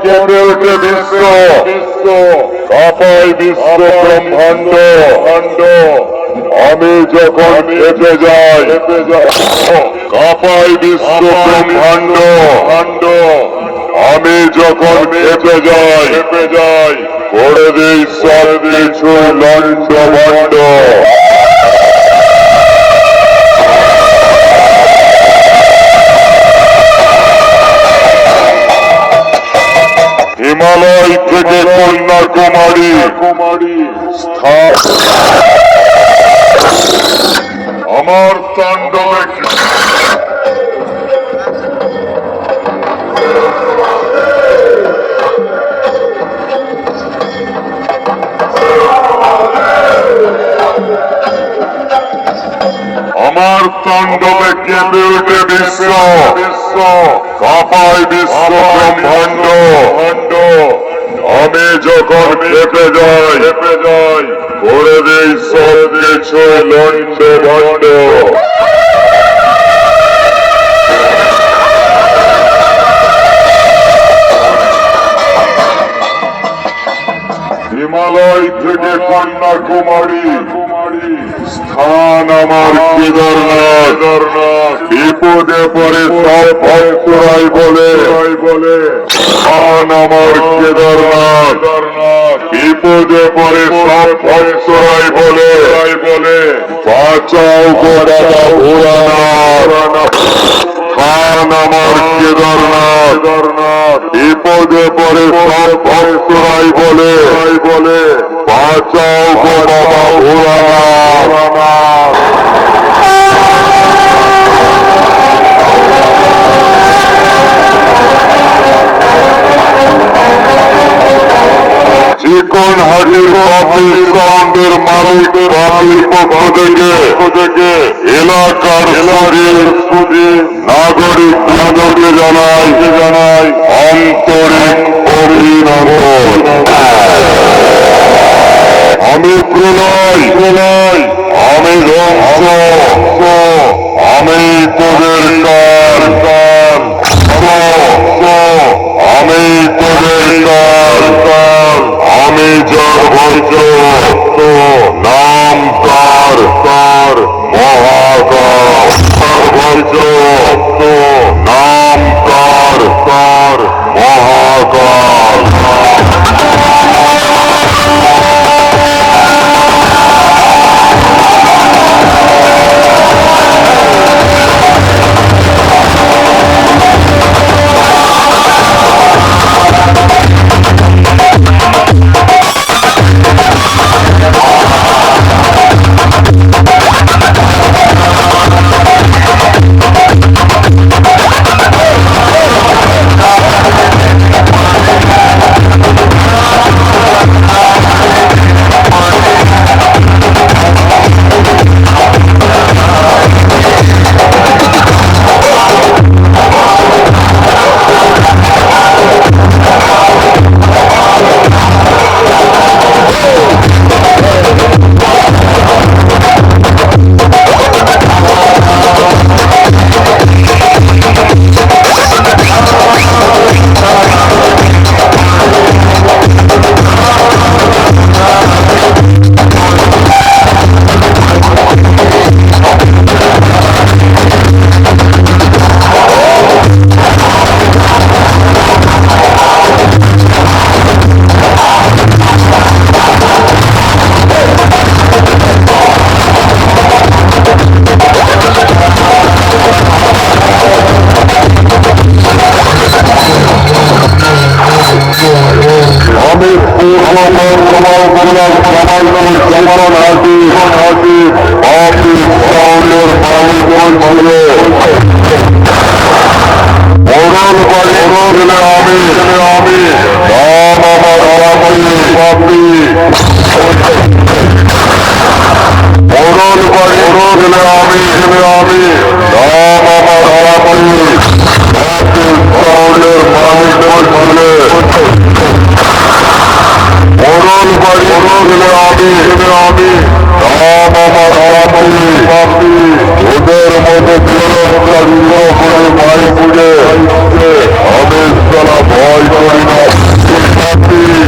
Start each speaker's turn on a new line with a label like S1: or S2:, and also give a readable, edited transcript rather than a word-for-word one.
S1: কেঁপে ওঠে বিশ্ব, কাঁপায় বিশ্ব ব্রহ্মাণ্ড। আমি যখন খেপে যাই, কাঁপায় বিশ্ব ব্রহ্মাণ্ড। আমি যখন খেপে যাই, করে দিই সব কিছু লন্ড ভণ্ড। হিমালয় থেকে কন্যাকুমারী স্থান আমার তাণ্ডবে আমার তাণ্ডবে কেঁপে ওঠে বিশ্ব, কাঁপায় বিশ্ব ব্রহ্মাণ্ড। আমি যখন খেপে যাই, করে দিই সব কিছু লন্ড ভণ্ড। হিমালয় থেকে কন্যাকুমারী স্থান আমার কেদারনাথ। বিপদে পরে সব ভক্তরাই বলে স্থান আমার কেদারনাথ। বিপদে পরে সব ভক্তরাই বলে বাঁচাও গো বাবা ভোলানাথ। স্থান আমার কেদারনাথ। বিপদে পরে সব ভক্তরাই বলে বাঁচাও গো বাবা ভোলানাথ। চিকন হাটির পাপির মালিক পাপির পক্ষ থেকে এলাকার নাগরিক বৃন্দকে জানাই আন্তরিক অভিনন্দন। আমি প্রলয়, আমি ধ্বংস, আমি তোদের কাল, আমি তোদের কাল, আমি যার ভক্ত, নাম তার মহাকাল। ভক্ত, নাম তার মহাকাল। ওদের মতো জ্বালা ভয় করি না, তুই থাকবি।